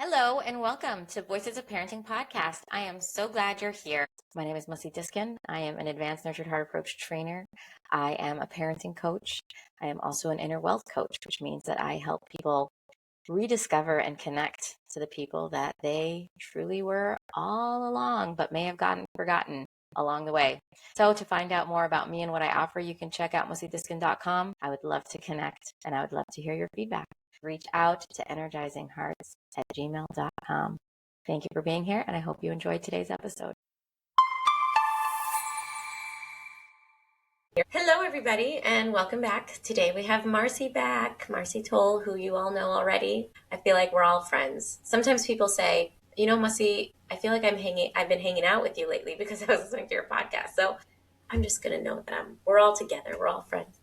Hello and welcome to Voices of Parenting podcast. I am so glad you're here. My name is Mussi. I am an advanced nurtured heart approach trainer. I am a parenting coach. I am also an inner wealth coach, which means that I help people rediscover and connect to the people that they truly were all along, but may have gotten forgotten along the way. So to find out more about me and what I offer, you can check out mussydiskin.com. I would love to connect and I would love to hear your feedback. Reach out to energizinghearts@gmail.com. Thank you for being here, and I hope you enjoyed today's episode. Hello, everybody, and welcome back. Today we have Marcie back, Marcie Towle, who you all know already. I feel like we're all friends. Sometimes people say, you know, Mussi, I feel like I've been hanging out with you lately because I was listening to your podcast. So I'm just going to know that we're all together. We're all friends.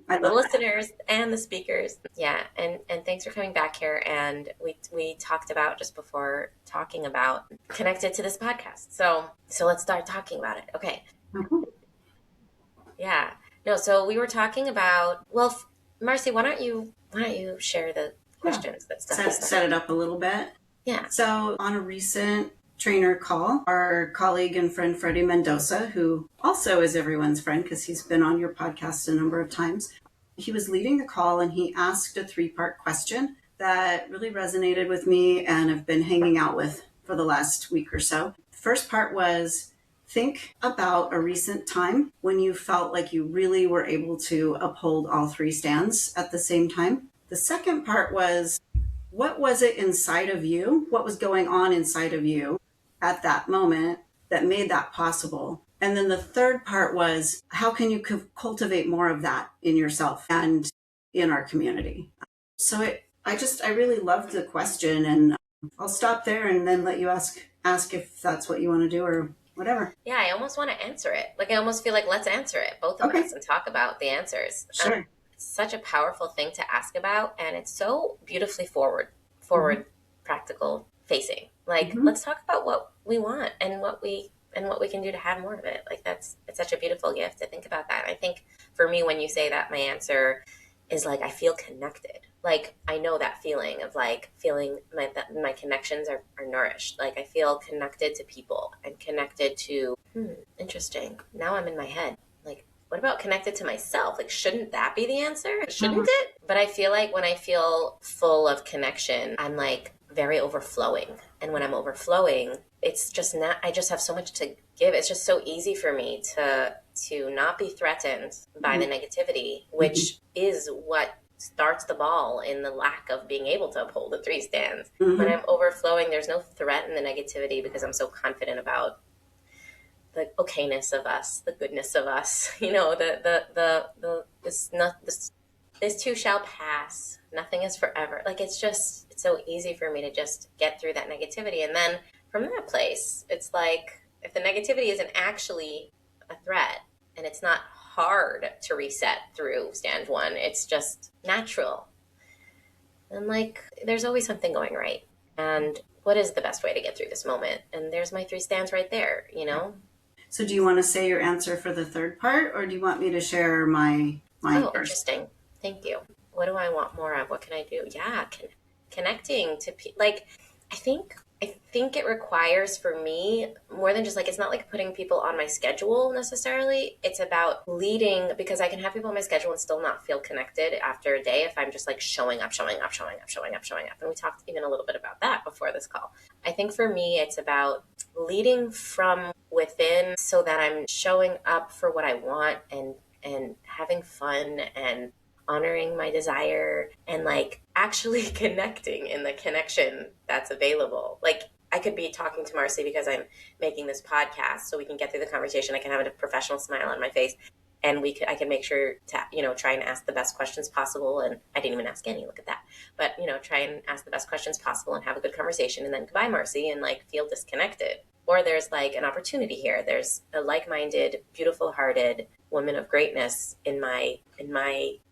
The listeners and the speakers. Yeah. And thanks for coming back here. And we talked about just before talking about connected to this podcast. So let's start talking about it. Okay. Mm-hmm. Yeah. No, so we were talking about, well, Marcie, why don't you share the questions that set it up a little bit? Yeah. So on a recent trainer call, our colleague and friend Freddie Mendoza, who also is everyone's friend because he's been on your podcast a number of times, he was leading the call and he asked a 3-part question that really resonated with me and have been hanging out with for the last week or so. The first part was, think about a recent time when you felt like you really were able to uphold all 3 stands at the same time. The second part was, what was it inside of you? What was going on inside of you at that moment that made that possible? And then the third part was, how can you cultivate more of that in yourself and in our community? So I really loved the question, and I'll stop there and then let you ask if that's what you want to do or whatever. Yeah, I almost want to answer it. Like, I almost feel like let's answer it, both of us, and talk about the answers. Sure. It's such a powerful thing to ask about, and it's so beautifully forward, Mm-hmm. practical facing. Like, Mm-hmm. let's talk about what we want and what we can do to have more of it. Like, it's such a beautiful gift to think about that. I think for me, when you say that, my answer is like, I feel connected. Like, I know that feeling of like feeling my connections are nourished. Like, I feel connected to people and connected to, interesting. Now I'm in my head. Like, what about connected to myself? Like, shouldn't that be the answer? Shouldn't it? But I feel like when I feel full of connection, I'm like very overflowing. And when I'm overflowing, it's just not, I just have so much to give. It's just so easy for me to not be threatened by the negativity, which is what starts the ball in the lack of being able to uphold the 3 stands. Mm-hmm. When I'm overflowing, there's no threat in the negativity because I'm so confident about the okayness of us, the goodness of us, you know, this too shall pass. Nothing is forever. Like, it's so easy for me to just get through that negativity. And then from that place, it's like, if the negativity isn't actually a threat and it's not hard to reset through stand 1, it's just natural. And like, there's always something going right. And what is the best way to get through this moment? And there's my 3 stands right there, you know? So do you want to say your answer for the third part, or do you want me to share mine first? Interesting. Thank you. What do I want more of? What can I do? Yeah, connecting to like, I think it requires for me more than just like, it's not like putting people on my schedule necessarily. It's about leading, because I can have people on my schedule and still not feel connected after a day if I'm just like showing up. And we talked even a little bit about that before this call. I think for me, it's about leading from within so that I'm showing up for what I want and having fun and honoring my desire and like actually connecting in the connection that's available. Like, I could be talking to Marcie because I'm making this podcast so we can get through the conversation. I can have a professional smile on my face, and I can make sure to, you know, try and ask the best questions possible. And I didn't even ask any, look at that. But, you know, try and ask the best questions possible and have a good conversation, and then goodbye, Marcie, and like feel disconnected. Or there's like an opportunity here. There's a like-minded, beautiful-hearted woman of greatness in my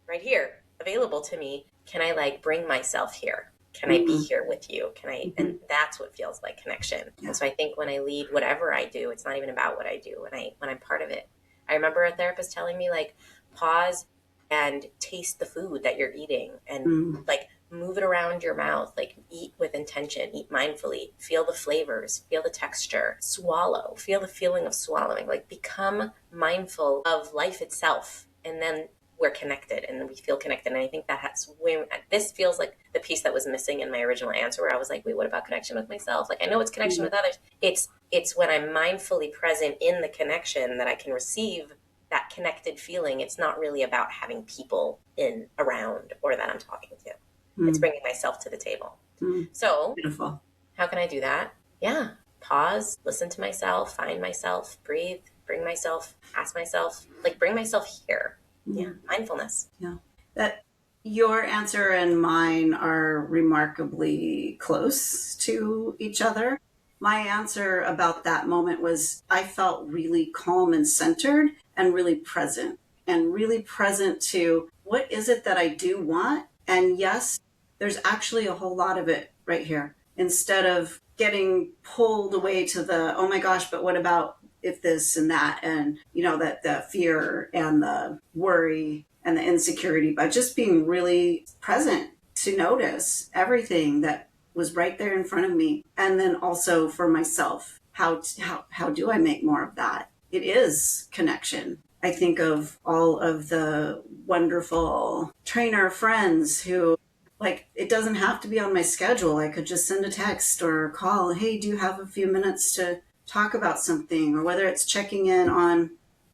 right here, available to me. Can I like bring myself here? Can I be here with you? Can I? And that's what feels like connection. Yeah. And so I think when I lead whatever I do, it's not even about what I do. When I'm part of it, I remember a therapist telling me, like, pause and taste the food that you're eating, and like move it around your mouth, like eat with intention, eat mindfully, feel the flavors, feel the texture, swallow, feel the feeling of swallowing, like become mindful of life itself. And then we're connected and we feel connected. And I think that has this feels like the piece that was missing in my original answer, where I was like, wait, what about connection with myself? Like, I know it's connection with others. It's when I'm mindfully present in the connection that I can receive that connected feeling. It's not really about having people in around or that I'm talking to. It's bringing myself to the table. So Beautiful. how can I do that? Yeah. Pause, listen to myself, find myself, breathe, bring myself, ask myself, like bring myself here. Yeah. Mindfulness. Yeah. That your answer and mine are remarkably close to each other. My answer about that moment was I felt really calm and centered and really present to what is it that I do want. And yes, there's actually a whole lot of it right here. Instead of getting pulled away to the, oh my gosh, but what about if this and that, and that the fear and the worry and the insecurity, by just being really present to notice everything that was right there in front of me. And then also for myself, how do I make more of that? It is connection. I think of all of the wonderful trainer friends who, like, it doesn't have to be on my schedule. I could just send a text or call, hey, do you have a few minutes to talk about something? Or whether it's checking in on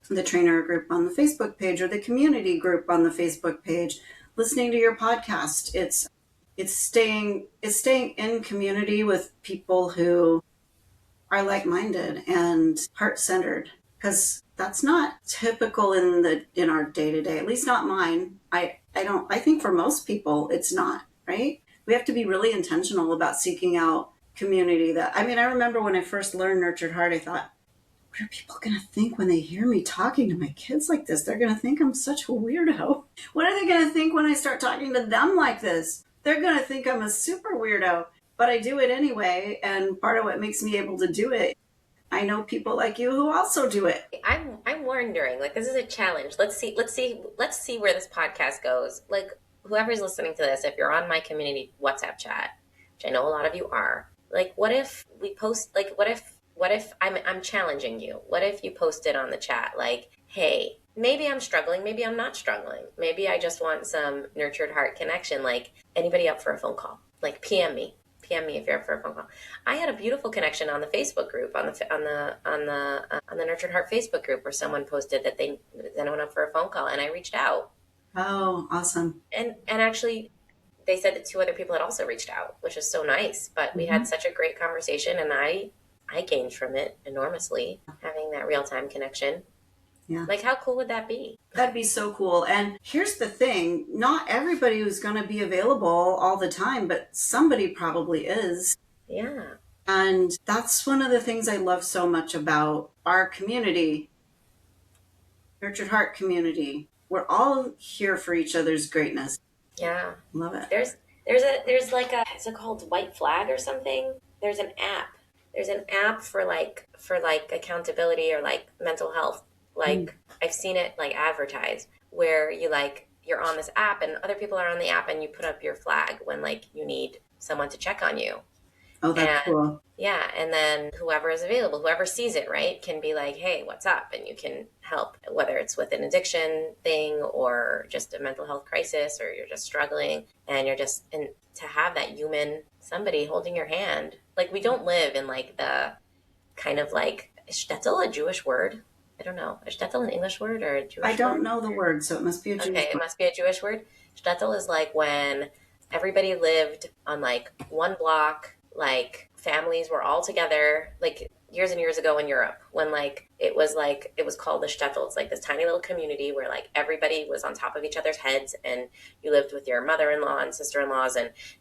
the trainer group on the Facebook page or the community group on the Facebook page, listening to your podcast. It's staying in community with people who are like-minded and heart-centered, because that's not typical in our day-to-day, at least not mine. I think for most people it's not, right? We have to be really intentional about seeking out community. I remember when I first learned Nurtured Heart, I thought, what are people going to think when they hear me talking to my kids like this? They're going to think I'm such a weirdo. What are they going to think when I start talking to them like this? They're going to think I'm a super weirdo, but I do it anyway. And part of what makes me able to do it, I know people like you who also do it. I'm wondering, like, this is a challenge. Let's see where this podcast goes. Like, whoever's listening to this, if you're on my community WhatsApp chat, which I know a lot of you are, like, what if we post, like, what if I'm challenging you? What if you posted on the chat, like, hey, maybe I'm struggling, maybe I'm not struggling. Maybe I just want some nurtured heart connection. Like, anybody up for a phone call? Like, PM me if you're up for a phone call. I had a beautiful connection on the Facebook group, on the Nurtured Heart Facebook group, where someone posted that they went up for a phone call, and I reached out. Oh, awesome. And actually, they said that two other people had also reached out, which is so nice. But we had such a great conversation, and I gained from it enormously, having that real-time connection. Yeah. Like, how cool would that be? That'd be so cool. And here's the thing, not everybody is going to be available all the time, but somebody probably is. Yeah. And that's one of the things I love so much about our community, Nurtured Heart community. We're all here for each other's greatness. Yeah. Love it. There's like a, is it called White Flag or something? There's an app. There's an app for accountability or like mental health. Like, I've seen it like advertised, where you're on this app and other people are on the app, and you put up your flag when like you need someone to check on you. Oh, that's cool. Yeah, and then whoever is available, whoever sees it, right, can be like, hey, what's up? And you can help, whether it's with an addiction thing or just a mental health crisis, or you're just struggling and to have that human, somebody holding your hand. Like, we don't live in like the kind of like, is shtetl a Jewish word? I don't know. Is shtetl an English word or a Jewish word? I don't know the word, so it must be a Jewish word. Okay, it must be a Jewish word. Shtetl is like when everybody lived on like one block, like families were all together, like years and years ago in Europe, when it was called the shtetl. It's like this tiny little community where like everybody was on top of each other's heads, and you lived with your mother-in-law and sister-in-laws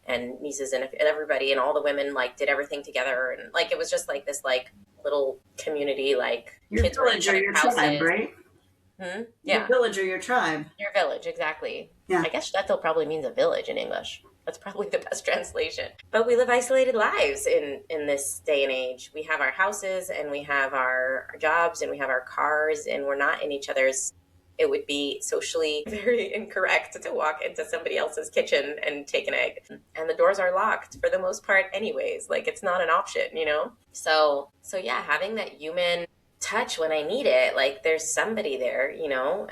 and nieces and everybody, and all the women like did everything together, and like it was just like this like little community, like your kids village were in or your houses. tribe, right? Yeah. Your village or your tribe. Your village, exactly. Yeah. I guess shtetl probably means a village in English. That's probably the best translation. But we live isolated lives in this day and age. We have our houses, and we have our jobs, and we have our cars, and we're not in each other's it would be socially very incorrect to walk into somebody else's kitchen and take an egg. And the doors are locked for the most part anyways. Like it's not an option, you know? So yeah, having that human touch when I need it, like there's somebody there, you know,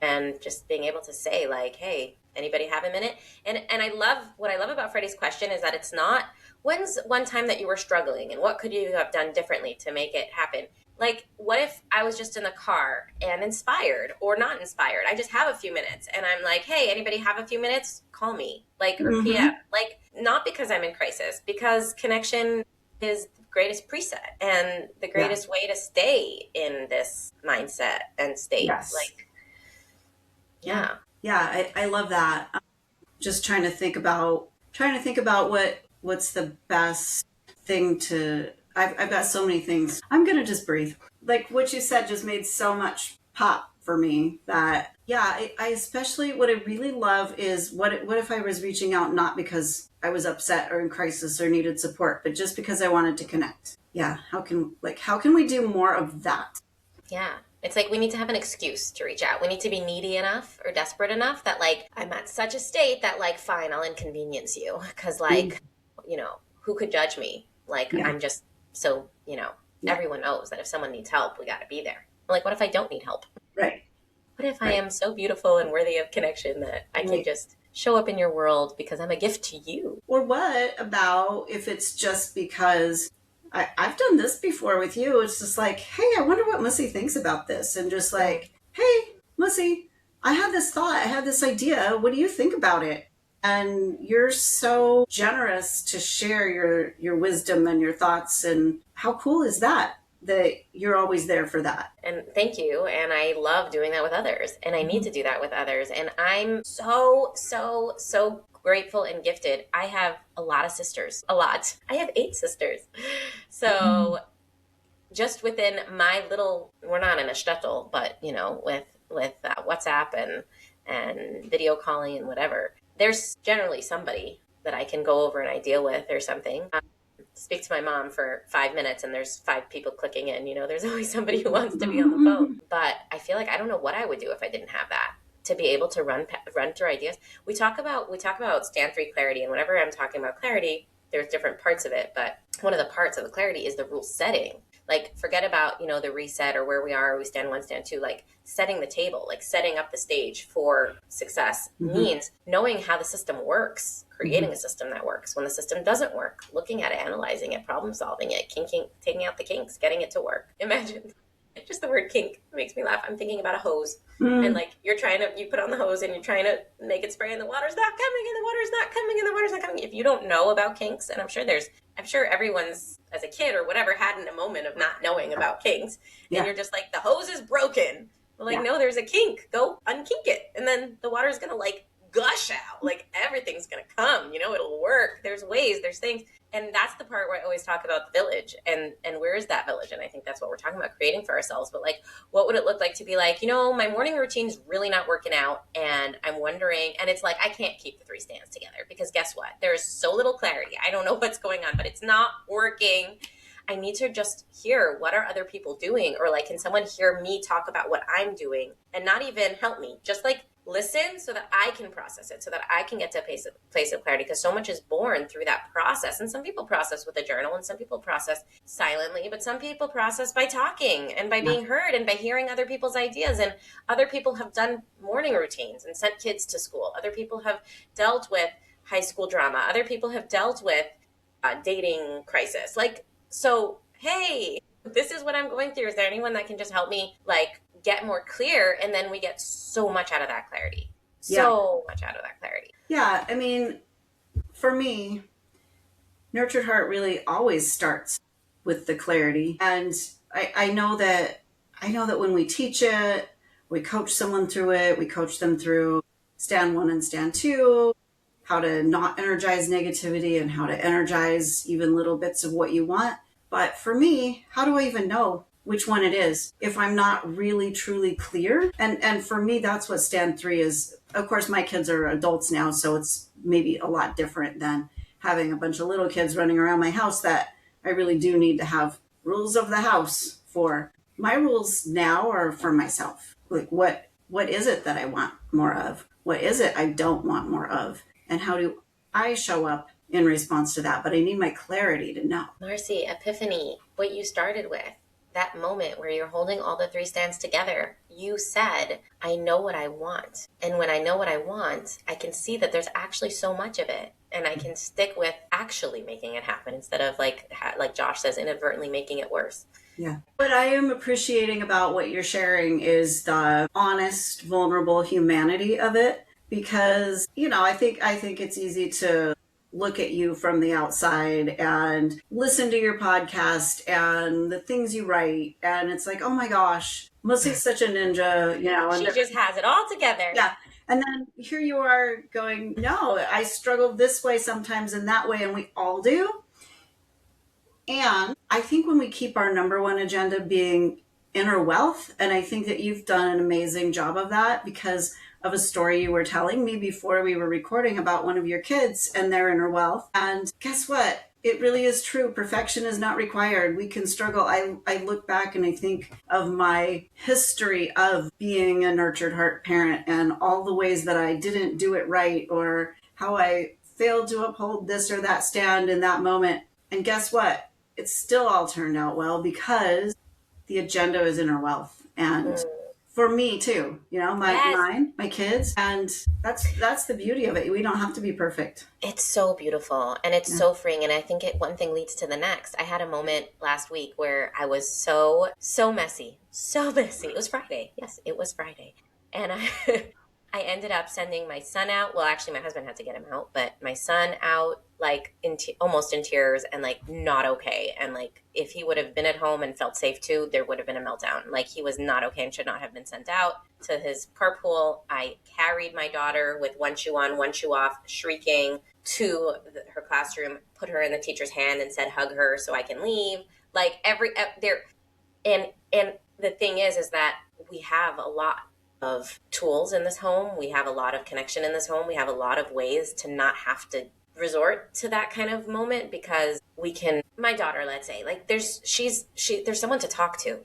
and just being able to say like, hey, anybody have a minute? And I love what I love about Freddie's question is that it's not when's one time that you were struggling and what could you have done differently to make it happen? Like, what if I was just in the car and inspired or not inspired? I just have a few minutes and I'm like, hey, anybody have a few minutes? Call me. Like, or PM. Like, not because I'm in crisis, because connection is the greatest preset and the greatest way to stay in this mindset and state. Yes. Like, yeah. Yeah, I love that. Just trying to think about what's the best thing to I've got so many things. I'm gonna just breathe. Like what you said just made so much pop for me that I especially what I really love is what if I was reaching out not because I was upset or in crisis or needed support, but just because I wanted to connect. Yeah, how can we do more of that? Yeah. It's like we need to have an excuse to reach out. We need to be needy enough or desperate enough that like I'm at such a state that like fine, I'll inconvenience you because like, you know, who could judge me? Like I'm just so, you know, everyone knows that if someone needs help, we got to be there. Like what if I don't need help? Right. What if I am so beautiful and worthy of connection that I can just show up in your world because I'm a gift to you? Or what about if it's just because I've done this before with you. It's just like, hey, I wonder what Mussi thinks about this. And just like, hey, Mussi, I had this thought. I had this idea. What do you think about it? And you're so generous to share your wisdom and your thoughts. And how cool is that you're always there for that? And thank you. And I love doing that with others. And I need to do that with others. And I'm so, so, so grateful and gifted. I have a lot of sisters. A lot. I have 8 sisters. So just within my little, we're not in a shtetl, but you know, with WhatsApp and video calling and whatever, there's generally somebody that I can go over an idea with or something. Speak to my mom for 5 minutes and there's 5 people clicking in, you know, there's always somebody who wants to be on the phone. But I feel like I don't know what I would do if I didn't have that, to be able to run through ideas. We talk about stand 3 clarity, and whenever I'm talking about clarity, there's different parts of it, but one of the parts of the clarity is the rule setting. Like forget about, you know, the reset or where we are, we stand 1, stand 2, like setting the table, like setting up the stage for success means knowing how the system works, creating a system that works. When the system doesn't work, looking at it, analyzing it, problem solving it, taking out the kinks, getting it to work. Imagine just the word kink makes me laugh. I'm thinking about a hose and like you put on the hose and you're trying to make it spray and the water's not coming and the water's not coming and the water's not coming. If you don't know about kinks, and I'm sure everyone's as a kid or whatever had a moment of not knowing about kinks and you're just like, the hose is broken. Well, like, no, there's a kink. Go unkink it. And then the water's going to like gush out. Like everything's going to come, you know, it'll work. There's ways, there's things. And that's the part where I always talk about the village and where is that village? And I think that's what we're talking about, creating for ourselves. But like, what would it look like to be like, you know, my morning routine's really not working out. And I'm wondering, and it's like, I can't keep the 3 stands together because guess what? There's so little clarity. I don't know what's going on, but it's not working. I need to just hear what are other people doing, or like, can someone hear me talk about what I'm doing and not even help me? Just like listen so that I can process it, so that I can get to a place of clarity, because so much is born through that process. And some people process with a journal and some people process silently, but some people process by talking and by being heard and by hearing other people's ideas. And other people have done morning routines and sent kids to school. Other people have dealt with high school drama. Other people have dealt with dating crisis. Like, so, hey, this is what I'm going through. Is there anyone that can just help me like get more clear? And then we get so much out of that clarity. So much out of that clarity. Yeah. I mean, for me, Nurtured Heart really always starts with the clarity. And I know that when we teach it, we coach someone through it, we coach them through stand 1 and stand 2, how to not energize negativity and how to energize even little bits of what you want. But for me, how do I even know which one it is if I'm not really truly clear? And for me, that's what stand 3 is. Of course, my kids are adults now, so it's maybe a lot different than having a bunch of little kids running around my house that I really do need to have rules of the house for. My rules now are for myself. Like, what what is it that I want more of? What is it I don't want more of? And how do I show up in response to that? But I need my clarity to know. Marcie, epiphany, what you started with, that moment where you're holding all the three stands together, you said, I know what I want. And when I know what I want, I can see that there's actually so much of it. And I can stick with actually making it happen instead of like Josh says, inadvertently making it worse. Yeah. What I am appreciating about what you're sharing is the honest, vulnerable humanity of it. Because, I think it's easy to look at you from the outside and listen to your podcast and the things you write. And it's like, oh my gosh, Mussi's such a ninja, She just has it all together. Yeah. And then here you are going, no, I struggle this way sometimes and that way, and we all do. And I think when we keep our number one agenda being inner wealth, and I think that you've done an amazing job of that because of a story you were telling me before we were recording about one of your kids and their inner wealth. And guess what? It really is true. Perfection is not required. We can struggle. I look back and I think of my history of being a nurtured heart parent and all the ways that I didn't do it right or how I failed to uphold this or that stand in that moment. And guess what? It still all turned out well because the agenda is inner wealth. And for me too, my kids. And that's the beauty of it. We don't have to be perfect. It's so beautiful and it's so freeing. And I think one thing leads to the next. I had a moment last week where I was so messy, so messy. It was Friday. Yes, it was Friday. And I ended up sending my son out. Well, actually, my husband had to get him out, but my son out like almost in tears and like not okay. And like if he would have been at home and felt safe too, there would have been a meltdown. Like he was not okay and should not have been sent out to his carpool. I carried my daughter with one shoe on, one shoe off, shrieking to her classroom, put her in the teacher's hand and said, hug her so I can leave. Like and the thing is that we have a lot of tools in this home. We have a lot of connection in this home. We have a lot of ways to not have to resort to that kind of moment because we can, my daughter, let's say, like there's someone to talk to.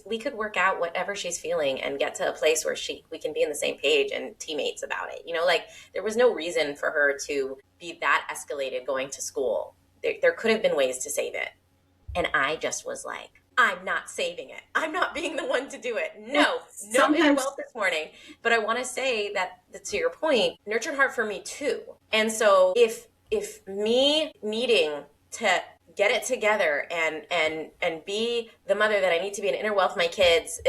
We could work out whatever she's feeling and get to a place where we can be on the same page and teammates about it. Like there was no reason for her to be that escalated going to school. There could have been ways to save it. And I just was like, I'm not saving it. I'm not being the one to do it. No inner wealth this morning. But I want to say that to your point, nurtured heart for me too. And so if me needing to get it together and be the mother that I need to be and inner wealth my kids,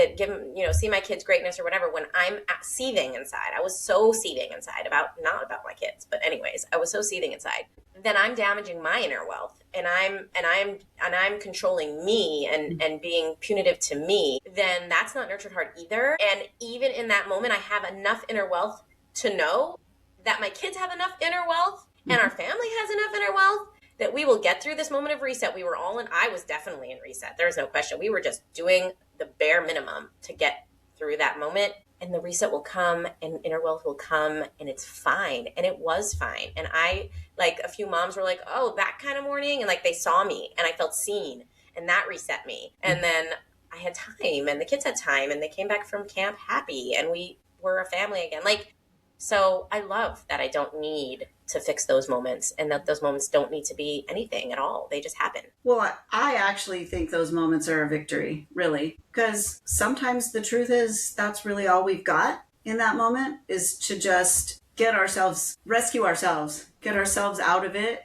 see my kids' greatness or whatever, when I'm seething inside, I was so seething inside not about my kids, but anyways, I was so seething inside, then I'm damaging my inner wealth and I'm controlling me and being punitive to me, then that's not nurtured heart either. And even in that moment, I have enough inner wealth to know that my kids have enough inner wealth and our family has enough inner wealth that we will get through this moment of reset. We were all I was definitely in reset. There's no question. We were just doing the bare minimum to get through that moment. And the reset will come and inner wealth will come and it's fine. And it was fine. And a few moms were like, oh, that kind of morning. And like they saw me and I felt seen and that reset me. And then I had time and the kids had time and they came back from camp happy and we were a family again. So I love that I don't need to fix those moments and that those moments don't need to be anything at all. They just happen. Well, I actually think those moments are a victory, really, because sometimes the truth is that's really all we've got in that moment is to just rescue ourselves, get ourselves out of it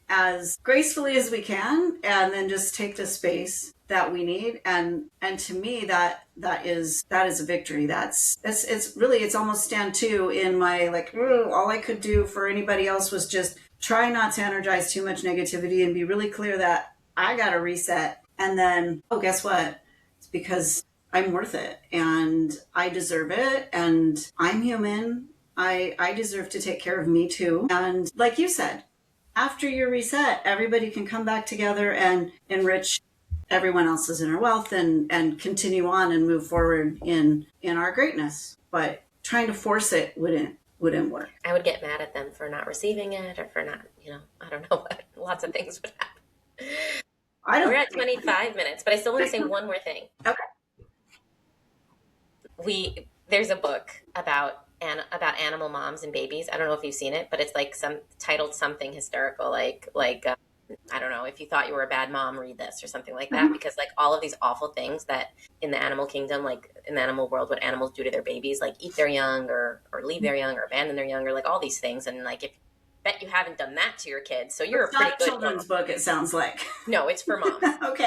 as gracefully as we can, and then just take the space that we need. And to me, that is a victory. It's almost stand two in my all I could do for anybody else was just try not to energize too much negativity and be really clear that I got to reset. And then, oh, guess what? It's because I'm worth it and I deserve it and I'm human. I deserve to take care of me too. And like you said, after your reset, everybody can come back together and enrich everyone else's inner wealth and continue on and move forward in our greatness. But trying to force it wouldn't work. I would get mad at them for not receiving it or for not, I don't know what, lots of things would happen. We're at 25 minutes, but I still want to say one more thing. Okay. There's a book about animal moms and babies. I don't know if you've seen it, but it's like some titled something hysterical, like I don't know, if you thought you were a bad mom, read this or something like that. Mhm. Because like all of these awful things that in the animal kingdom, like in the animal world, what animals do to their babies, like eat their young or leave their young or abandon their young or like all these things. And like if bet you haven't done that to your kids, so you're It's a pretty not a good mom. children's book, it sounds like. No, it's for moms. Okay.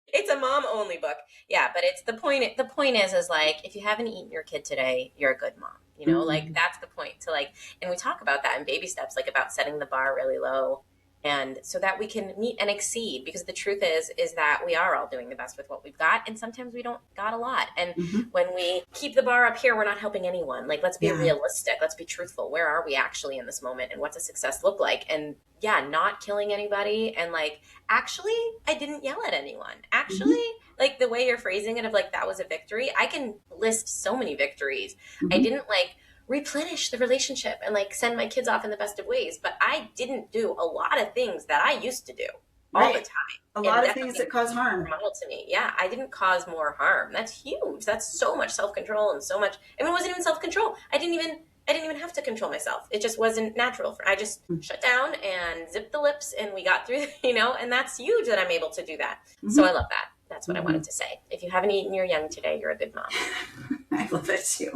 It's a mom only book. Yeah, but it's the point. The point is like if you haven't eaten your kid today, you're a good mom. You know, like Mm-hmm. that's the point to like, and we talk about that in baby steps, like about setting the bar really low, and so that we can meet and exceed. Because the truth is that we are all doing the best with what we've got, and sometimes we don't got a lot. And Mm-hmm. when we keep the bar up here, we're not helping anyone. Like, let's be Yeah. realistic. Let's be truthful. Where are we actually in this moment, and what's a success look like? And yeah, not killing anybody, and like actually, I didn't yell at anyone. Mm-hmm. Actually, like the way you're phrasing it of like that was a victory, I can list so many victories. I Mm-hmm. didn't like replenish the relationship and like send my kids off in the best of ways, but I didn't do a lot of things that I used to do all the Right. time. A And lot of things definitely that cause were harm. model to me. Yeah, I didn't cause more harm. That's huge. That's so much self-control and so much. I mean, it wasn't even self-control. I didn't even have to control myself. It just wasn't natural. I just shut down and zipped the lips and we got through, and that's huge that I'm able to do that. So Mm-hmm. I love that. That's what I Mm-hmm. wanted to say. If you haven't eaten your young today, you're a good mom. I love it too.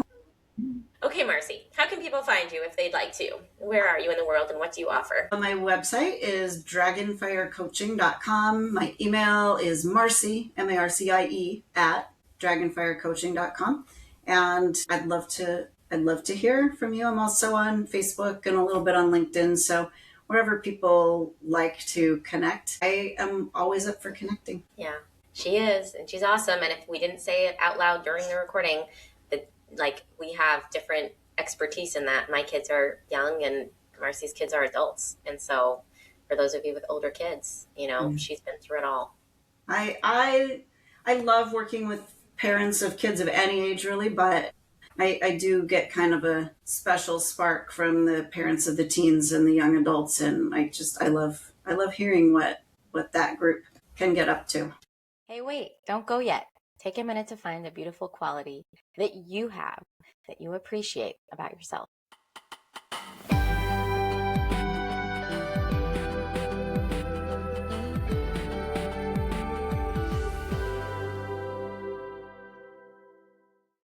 Okay, Marcie, how can people find you if they'd like to? Where are you in the world and what do you offer? My website is dragonfirecoaching.com. My email is Marcie, Marcie, at dragonfirecoaching.com. And I'd love to hear from you. I'm also on Facebook and a little bit on LinkedIn. So wherever people like to connect, I am always up for connecting. Yeah, she is, and she's awesome. And if we didn't say it out loud during the recording, that like we have different expertise in that. My kids are young, and Marcy's kids are adults, and so for those of you with older kids, she's been through it all. I I I love working with parents of kids of any age really, but I do get kind of a special spark from the parents of the teens and the young adults, and I love hearing what that group can get up to. Hey, wait, don't go yet. Take a minute to find the beautiful quality that you have that you appreciate about yourself.